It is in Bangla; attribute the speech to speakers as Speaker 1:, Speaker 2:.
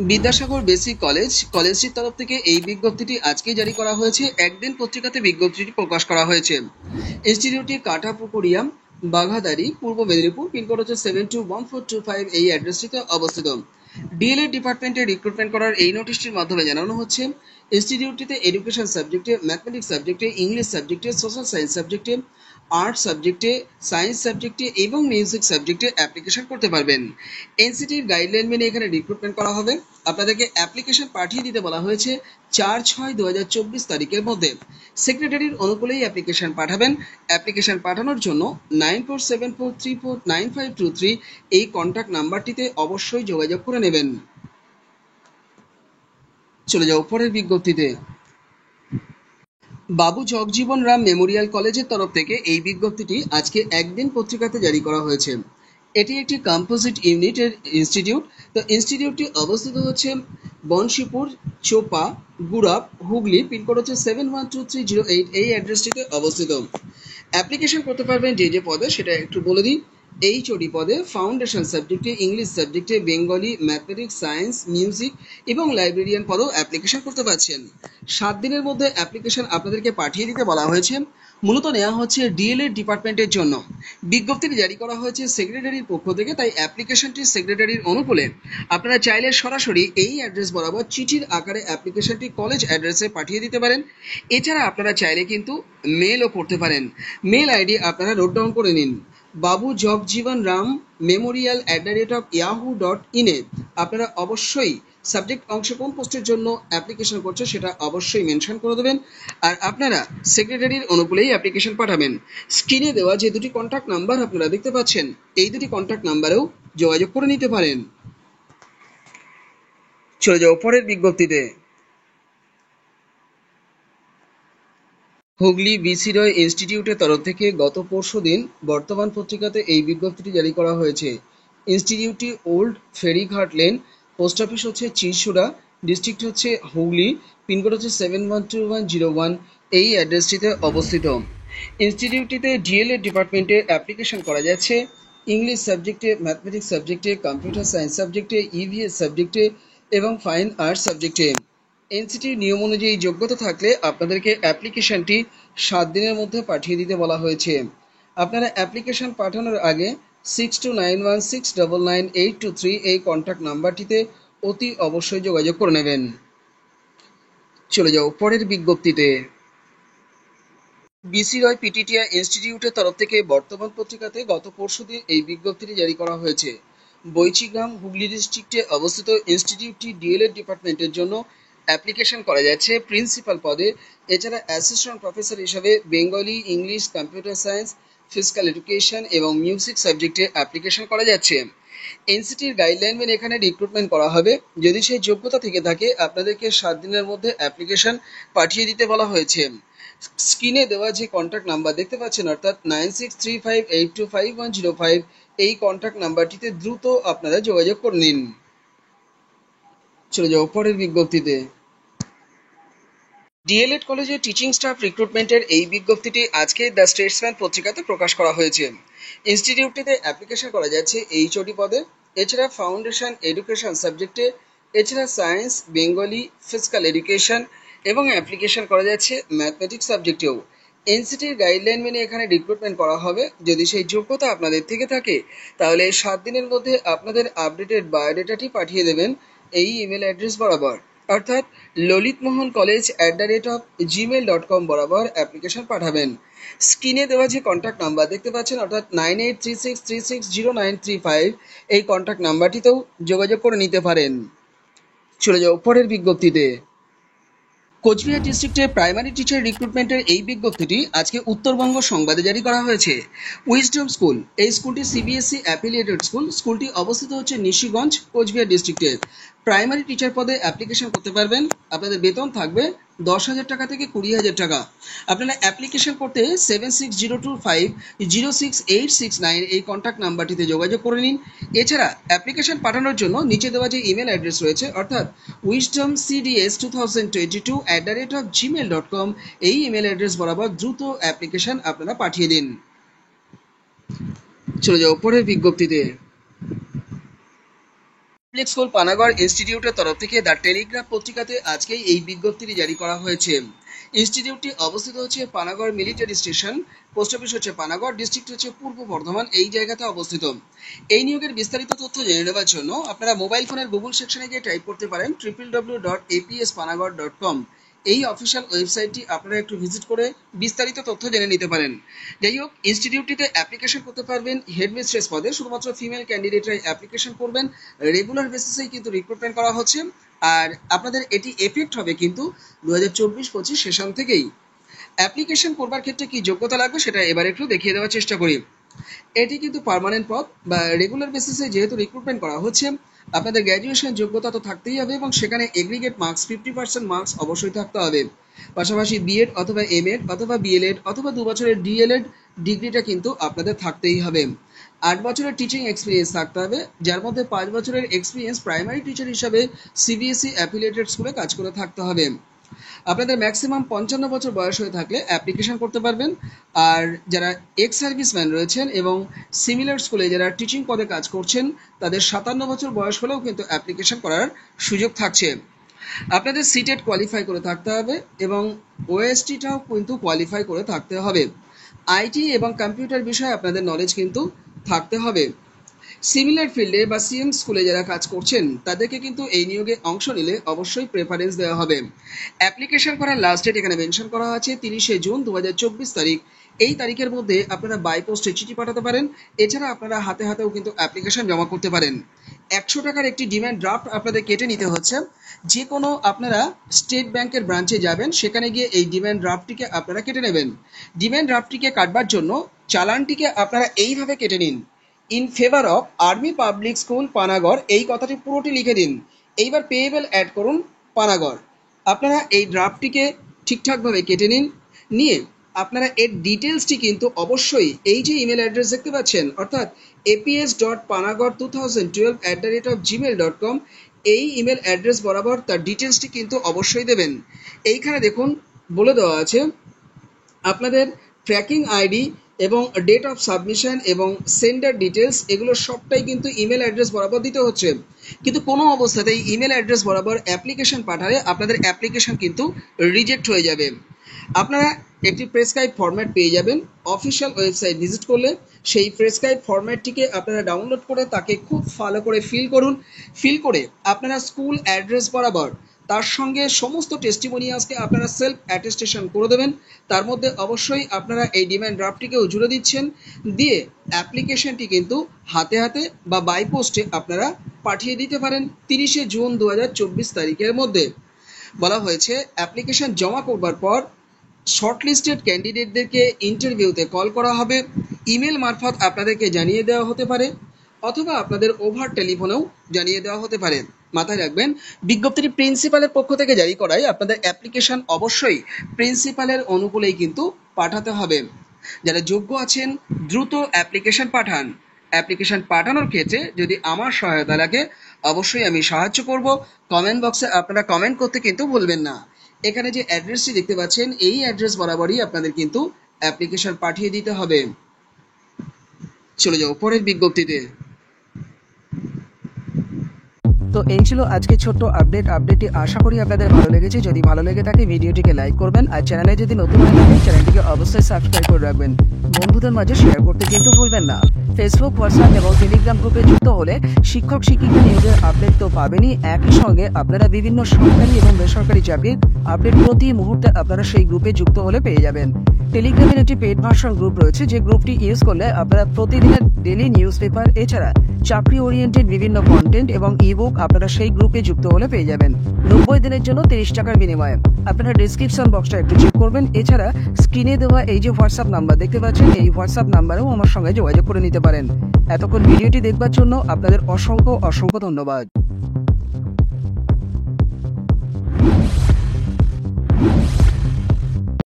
Speaker 1: বিদ্যাসাগর বেসিক কলেজটির তরফ থেকে এই বিজ্ঞপ্তিটি আজকেই জারি করা হয়েছে। একদিন পত্রিকাতে বিজ্ঞপ্তিটি প্রকাশ করা হয়েছে। ইনস্টিটিউটটি কাঠাপুকুরিয়া, বাঘাদারি, পূর্ব মেদিনীপুর, পিনকোড হচ্ছে 721425, এই অ্যাড্রেসটিতে অবস্থিত। ডিএলএড ডিপার্টমেন্টে রিক্রুটমেন্ট করার এই নোটিশটির মাধ্যমে জানানো হচ্ছে, ইনস্টিটিউটটিতে এডুকেশন সাবজেক্টে, ম্যাথমেটিক্স সাবজেক্টে, ইংলিশ সাবজেক্টে, সোশ্যাল সায়েন্স সাবজেক্টে, আর্ট সাবজেক্টে, সায়েন্স সাবজেক্টে এবং মিউজিক সাবজেক্টে অ্যাপ্লিকেশন করতে পারবেন। এনসিটির গাইডলাইন মেনে এখানে রিক্রুটমেন্ট করা হবে। আপনাদেরকে অ্যাপ্লিকেশন পাঠিয়ে দিতে বলা হয়েছে 4/6/2024 তারিখের মধ্যে। সেক্রেটারির অনুকূলেই অ্যাপ্লিকেশন পাঠাবেন। অ্যাপ্লিকেশন পাঠানোর জন্য 9474349523 এই কন্ট্যাক্ট নাম্বারটিতে অবশ্যই যোগাযোগ করে নেবেন। চলে যাও পরের বিজ্ঞপ্তিতে। বাবু জগজীবন রাম মেমোরিয়াল কলেজের তরফ থেকে এই বিজ্ঞপ্তিটি আজকে একদিন পত্রিকাতে জারি করা হয়েছে। এটি একটি কম্পোজিট ইউনিটের ইনস্টিটিউট। তো ইনস্টিটিউটটি অবস্থিত হচ্ছে বনশীপুর, চোপা, গুড়াপ, হুগলি, পিনকোড হচ্ছে 712308, এই অ্যাড্রেসটিতে অবস্থিত। অ্যাপ্লিকেশন করতে পারবেন যে পদে সেটা একটু বলে দিই। এইচওডি পদে, ফাউন্ডেশন সাবজেক্টে, ইংলিশ সাবজেক্টে, বেঙ্গলি, ম্যাথমেটিক্স, সায়েন্স, মিউজিক এবং লাইব্রেরিয়ান পদেও অ্যাপ্লিকেশন করতে পারছেন। 7 দিনের মধ্যে অ্যাপ্লিকেশন আপনাদেরকে পাঠিয়ে দিতে বলা হয়েছে। মূলত নেওয়া হচ্ছে ডিএলএড ডিপার্টমেন্টের জন্য। বিজ্ঞপ্তিটি জারি করা হয়েছে সেক্রেটারির পক্ষ থেকে, তাই অ্যাপ্লিকেশনটি সেক্রেটারির অনুকূলে আপনারা চাইলে সরাসরি এই অ্যাড্রেস বরাবর চিঠির আকারে অ্যাপ্লিকেশনটি কলেজ অ্যাড্রেসে পাঠিয়ে দিতে পারেন। এছাড়া আপনারা চাইলে কিন্তু মেলও করতে পারেন। মেল আইডি আপনারা নোট ডাউন করে নিন। বাবু জগজীবন রাম মেমোরিয়াল @yahoo.in এ আপনারা অবশ্যই সাবজেক্ট অংশে কোন পোস্টের জন্য অ্যাপ্লিকেশন করছে সেটা অবশ্যই মেনশন করে দেবেন। আর আপনারা সেক্রেটারির অনুকূলেই অ্যাপ্লিকেশন পাঠাবেন। স্ক্রিনে দেওয়া যে দুটি কন্ট্যাক্ট নাম্বার আপনারা দেখতে পাচ্ছেন, এই দুটি কন্ট্যাক্ট নাম্বারেও যোগাযোগ করে নিতে পারেন। চলে যাও পরের বিজ্ঞপ্তিতে। হুগলি বিসি রয় ইনস্টিটিউটের তরফ থেকে গত পরশুদিন বর্তমান পত্রিকাতে এই বিজ্ঞপ্তিটি জারি করা হয়েছে। ইনস্টিটিউটটি ওল্ড ফেরিঘাট লেন, পোস্ট অফিস হচ্ছে চিরসুরা, ডিস্ট্রিক্ট হচ্ছে হুগলি, পিনকোড হচ্ছে 712101, এই অ্যাড্রেসটিতে অবস্থিত। ইনস্টিটিউটটিতে ডিএলএড ডিপার্টমেন্টে অ্যাপ্লিকেশন করা যাচ্ছে ইংলিশ সাবজেক্টে, ম্যাথমেটিক্স সাবজেক্টে, কম্পিউটার সায়েন্স সাবজেক্টে, ইভিএস সাবজেক্টে এবং ফাইন আর্টস সাবজেক্টে। এনসিটির নিয়ম অনুযায়ী যোগ্যতা থাকলে আপনাদেরকে অ্যাপ্লিকেশনটি 7 দিনের মধ্যে পাঠিয়ে দিতে বলা হয়েছে। আপনারা অ্যাপ্লিকেশন পাঠানোর আগে 6291699823 এই কন্ট্যাক্ট নাম্বারটিতে অতি অবশ্যই যোগাযোগ করে নেবেন। চলে যাও পরের বিজ্ঞপ্তিতে। বিসি রয় পিটিটিআই ইনস্টিটিউটের তরফ থেকে বর্তমান পত্রিকাতে গত পরশুদিন এই বিজ্ঞপ্তিটি জারি করা হয়েছে। বৈচিগ্রাম, হুগলি ডিস্ট্রিক্টে অবস্থিত ইনস্টিটিউটটি ডিএলএড ডিপার্টমেন্টের জন্য অ্যাপ্লিকেশন করা যাচ্ছে প্রিন্সিপাল পদে। এছাড়া অ্যাসিস্ট্যান্ট প্রফেসর হিসাবে Bengali, English, computer science, physical education এবং মিউজিক সাবজেক্টে অ্যাপ্লিকেশন করা যাচ্ছে। এনসিটির গাইডলাইন মেনে এখানে রিক্রুটমেন্ট করা হবে। যদি সেই যোগ্যতা থেকে থাকে আপনাদেরকে 7 দিনের মধ্যে অ্যাপ্লিকেশন পাঠিয়ে দিতে বলা হয়েছে। স্ক্রিনে দেওয়া যে কন্ট্যাক্ট নাম্বার দেখতে পাচ্ছেন, অর্থাৎ 9635825105, এই কন্ট্যাক্ট নাম্বারটিতে দ্রুত আপনারা যোগাযোগ করে নিন। চলে যাও পরের বিজ্ঞপ্তিতে। ডিএলএড কলেজে টিচিং স্টাফ রিক্রুটমেন্টের এই বিজ্ঞপ্তিটি আজকে দ্য স্টেটসম্যান পত্রিকাতে প্রকাশ করা হয়েছে। ইনস্টিটিউটটিতে অ্যাপ্লিকেশন করা যাচ্ছে এইচওডি পদে, এছাড়া ফাউন্ডেশন এডুকেশন সাবজেক্টে, এছাড়া সায়েন্স, বেঙ্গলি, ফিজিক্যাল এডুকেশন এবং অ্যাপ্লিকেশন করা যাচ্ছে ম্যাথমেটিক্স সাবজেক্টেও। এনসিটির গাইডলাইন মেনে এখানে রিক্রুটমেন্ট করা হবে। যদি সেই যোগ্যতা আপনাদের থেকে থাকে তাহলে 7 দিনের মধ্যে আপনাদের আপডেটেড বায়োডেটাটি পাঠিয়ে দেবেন এই ইমেল অ্যাড্রেস বরাবর, অর্থাৎ lolitmohancollege@gmail.com বরাবর অ্যাপ্লিকেশন পাঠাবেন। স্ক্রিনে দেওয়া যে কন্ট্যাক্ট নাম্বার দেখতে পাচ্ছেন, অর্থাৎ 9836360935, এই কন্ট্যাক্ট নাম্বারটিতেও যোগাযোগ করে নিতে পারেন। চলে যাও পরের বিজ্ঞপ্তিতে। কোচবিহার ডিস্ট্রিক্টে প্রাইমারি টিচার রিক্রুটমেন্টের এই বিজ্ঞপ্তিটি আজকে উত্তরবঙ্গ সংবাদে জারি করা হয়েছে। উইজডম স্কুল, এই স্কুলটি সিবিএসই অ্যাফিলিয়েটেড স্কুল। স্কুলটি অবস্থিত হচ্ছে নিশিগঞ্জ, কোচবিহার ডিস্ট্রিক্টে। প্রাইমারি টিচার পদে অ্যাপ্লিকেশন করতে পারবেন। আপনাদের বেতন থাকবে 10,000 টাকা থেকে 20,000 টাকা। আপনারা অ্যাপ্লিকেশন করতে 7602506869 এই কন্ট্যাক্ট নাম্বারটিতে যোগাযোগ করে নিন। এছাড়া অ্যাপ্লিকেশন পাঠানোর জন্য নিচে দেওয়া যে ইমেল অ্যাড্রেস রয়েছে, অর্থাৎ wisdomcds2022@gmail.com, এই ইমেল অ্যাড্রেস বরাবর দ্রুত অ্যাপ্লিকেশন আপনারা পাঠিয়ে দিন। চলে যাও পরের বিজ্ঞপ্তিতে। পাবলিক স্কুল পানাগড় ইনস্টিটিউটের তরফ থেকে দ্য টেলিগ্রাফ পত্রিকাতে আজকেই এই বিজ্ঞপ্তিটি জারি করা হয়েছে। ইনস্টিটিউটটি অবস্থিত হচ্ছে Panagarh military station, post office হচ্ছে পানাগড়, ডিস্ট্রিক্ট হচ্ছে পূর্ব বর্ধমান, এই জায়গাতে অবস্থিত। এই নিয়োগের বিস্তারিত তথ্য জেনে নেওয়ার জন্য আপনারা মোবাইল ফোনের গুগল সেকশনে গিয়ে টাইপ করতে পারেন www.apspanagarh.com। এই অফিসিয়াল ওয়েবসাইটটি আপনারা একটু ভিজিট করে বিস্তারিত তথ্য জেনে নিতে পারেন। যাই হোক, ইনস্টিটিউটটিতে অ্যাপ্লিকেশন করতে পারবেন হেডমিস্ট্রেস পদে, শুধুমাত্র ফিমেল ক্যান্ডিডেটরাই অ্যাপ্লিকেশন করবেন। রেগুলার বেসিসেই কিন্তু রিক্রুটমেন্ট করা হচ্ছে, আর আপনাদের এটি এফেক্ট হবে কিন্তু 2024-25 সেশন থেকেই। অ্যাপ্লিকেশন করবার ক্ষেত্রে কি যোগ্যতা লাগবে সেটা এবার একটু দেখিয়ে দেওয়ার চেষ্টা করি। এটি কিন্তু পার্মানেন্ট পদ বা রেগুলার বেসিসে যেহেতু রিক্রুটমেন্ট করা হচ্ছে, আপনাদের গ্র্যাজুয়েশন যোগ্যতা তো থাকতেই হবে এবং সেখানে এগ্রিগেট মার্কস 50% মার্কস অবশ্যই থাকতে হবে। পাশাপাশি বিএড অথবা এমএড অথবা বিএলএড অথবা 2 বছরের ডিএলএড ডিগ্রিটা কিন্তু আপনাদের থাকতেই হবে। 8 বছরের টিচিং এক্সপিরিয়েন্স থাকতে হবে, যার মধ্যে 5 বছরের এক্সপিরিয়েন্স প্রাইমারি টিচার হিসাবে সিবিএসই অ্যাফিলিয়েটেড স্কুলে কাজ করে থাকতে হবে। আপনাদের ম্যাক্সিমাম 55 বছর বয়স হয়ে থাকলে অ্যাপ্লিকেশন করতে পারবেন। আর যারা এক্স সার্ভিসম্যান রয়েছেন এবং সিমিলার স্কুলে যারা টিচিং পদে কাজ করছেন, তাদের 57 বছর বয়স হলেও কিন্তু অ্যাপ্লিকেশন করার সুযোগ থাকছে। আপনাদের সিটেট কোয়ালিফাই করে থাকতে হবে এবং ওএসটিটাও কিন্তু কোয়ালিফাই করে থাকতে হবে। আইটি এবং কম্পিউটার বিষয়ে আপনাদের নলেজ কিন্তু থাকতে হবে। সিমিলার ফিল্ডে বা সিএম স্কুলে যারা কাজ করছেন তাদেরকে কিন্তু এই নিয়োগে অংশ নিলে অবশ্যই প্রেফারেন্স দেওয়া হবে। অ্যাপ্লিকেশন করার লাস্ট ডেট এখানে মেনশন করা আছে 30শে জুন 2024 তারিখ। এই তারিখের মধ্যে আপনারা বাই পোস্টে চিঠি পাঠাতে পারেন। এছাড়া আপনারা হাতে হাতেও কিন্তু অ্যাপ্লিকেশন জমা করতে পারেন। 100 টাকার একটি ডিম্যান্ড ড্রাফট আপনাদের কেটে নিতে হচ্ছে। যে কোনো আপনারা স্টেট ব্যাংকের ব্রাঞ্চে যাবেন, সেখানে গিয়ে এই ডিম্যান্ড ড্রাফটটিকে আপনারা কেটে নেবেন। ডিম্যান্ড ড্রাফটটিকে কাটবার জন্য চালানটিকে আপনারা এইভাবে কেটে নিন, in favour of army public school Panagarh, এই কথাটি পুরোটি লিখে দিন। এইবার পেয়েবল অ্যাড করুন পানাগড়। আপনারা এই ড্রাফটটিকে ঠিকঠাকভাবে কেটে নিন, নিয়ে আপনারা এর ডিটেলসটি কিন্তু অবশ্যই এই যে ইমেল অ্যাড্রেস দেখতে পাচ্ছেন, অর্থাৎ aps.panagarh2012@gmail.com, এই ইমেল অ্যাড্রেস বরাবর তার ডিটেলসটি কিন্তু অবশ্যই দেবেন। এইখানে দেখুন বলে দেওয়া আছে আপনাদের ট্র্যাকিং আইডি এবং ডেট অফ সাবমিশন এবং সেন্ডার ডিটেলস, এগুলো সবটাই কিন্তু ইমেল অ্যাড্রেস বরাবর দিতে হচ্ছে। কিন্তু কোনো অবস্থাতেই ইমেল অ্যাড্রেস বরাবর অ্যাপ্লিকেশন পাঠালে আপনাদের অ্যাপ্লিকেশন কিন্তু রিজেক্ট হয়ে যাবে। আপনারা একটি প্রেসক্রাইব ফরম্যাট পেয়ে যাবেন অফিসিয়াল ওয়েবসাইট ভিজিট করলে। সেই প্রেসক্রাইব ফরম্যাটটিকে আপনারা ডাউনলোড করে তাকে খুব ভালো করে ফিল করুন। ফিল করে আপনারা স্কুল অ্যাড্রেস বরাবর তার সঙ্গে সমস্ত টেস্টিমোনিয়ালসকে আপনারা সেলফ অ্যাটেস্টেশন করে দেবেন। তার মধ্যে অবশ্যই আপনারা এই ডিম্যান্ড ড্রাফটটিকেও জুড়ে দিচ্ছেন, দিয়ে অ্যাপ্লিকেশনটি কিন্তু হাতে হাতে বা বাই পোস্টে আপনারা পাঠিয়ে দিতে পারেন 30শে জুন 2024 তারিখের মধ্যে। বলা হয়েছে অ্যাপ্লিকেশন জমা করবার পর শর্টলিস্টেড ক্যান্ডিডেটদেরকে ইন্টারভিউতে কল করা হবে। ইমেল মারফত আপনাদেরকে জানিয়ে দেওয়া হতে পারে অথবা আপনাদের ওভার টেলিফোনেও জানিয়ে দেওয়া হতে পারে। মাথায় রাখবেন, বিজ্ঞপ্তিটি প্রিন্সিপালের পক্ষ থেকে জারি করায় আপনাদের অ্যাপ্লিকেশন অবশ্যই প্রিন্সিপালের অনুকূলেই কিন্তু পাঠাতে হবে। যারা যোগ্য আছেন দ্রুত অ্যাপ্লিকেশন পাঠান। অ্যাপ্লিকেশন পাঠানোর ক্ষেত্রে যদি আমার সহায়তা লাগে অবশ্যই আমি সাহায্য করব। কমেন্ট বক্সে আপনারা কমেন্ট করতে কিন্তু ভুলবেন না। এখানে যে অ্যাড্রেসটি দেখতে পাচ্ছেন এই অ্যাড্রেস বরাবরই আপনাদের কিন্তু অ্যাপ্লিকেশন পাঠিয়ে দিতে হবে। চলে যাও পরের বিজ্ঞপ্তিতে।
Speaker 2: তো এই ছিল আজকে ছোট্ট আপডেটটি আশা করি আপনাদের ভালো লেগেছে। যদি ভালো লেগে থাকে ভিডিওটিকে লাইক করবেন, আর চ্যানেলে যদি নতুন হয়ে থাকেন চ্যানেলটিকে অবশ্যই সাবস্ক্রাইব করে রাখবেন। বন্ধুদের মাঝে শেয়ার করতে কিন্তু ভুলবেন না। ফেসবুক, হোয়াটসঅ্যাপ এবং টেলিগ্রাম গ্রুপে যুক্ত হলে শিক্ষক শিক্ষিকা নিয়োগের আপডেট তো পাবেনই, একই সঙ্গে আপনারা বিভিন্ন সরকারি এবং বেসরকারি চাকরির আপডেট প্রতি মুহূর্তে আপনারা সেই গ্রুপে যুক্ত হলে পেয়ে যাবেন। টেলিগ্রামের একটি পেড ভার্সন গ্রুপ রয়েছে, যে গ্রুপটি ইউজ করলে আপনারা প্রতিদিনের ডেইলি নিউজ পেপার এছাড়া চাকরি ওরিয়েন্টেড বিভিন্ন কন্টেন্ট এবং ইবুক আপনারা সেই গ্রুপে যুক্ত হলে পেয়ে যাবেন 90 দিনের জন্য 30 টাকার বিনিময়ে। আপনারা ডিসক্রিপশন বক্সটা একটু চেক করবেন। এছাড়া স্ক্রিনে দেওয়া এই যে হোয়াটসঅ্যাপ নাম্বার দেখতে পাচ্ছেন, এই হোয়াটসঅ্যাপ নাম্বারেও আমার সঙ্গে যোগাযোগ করে নিতে পারেন। এতক্ষণ ভিডিওটি দেখবার জন্য আপনাদের অসংখ্য ধন্যবাদ।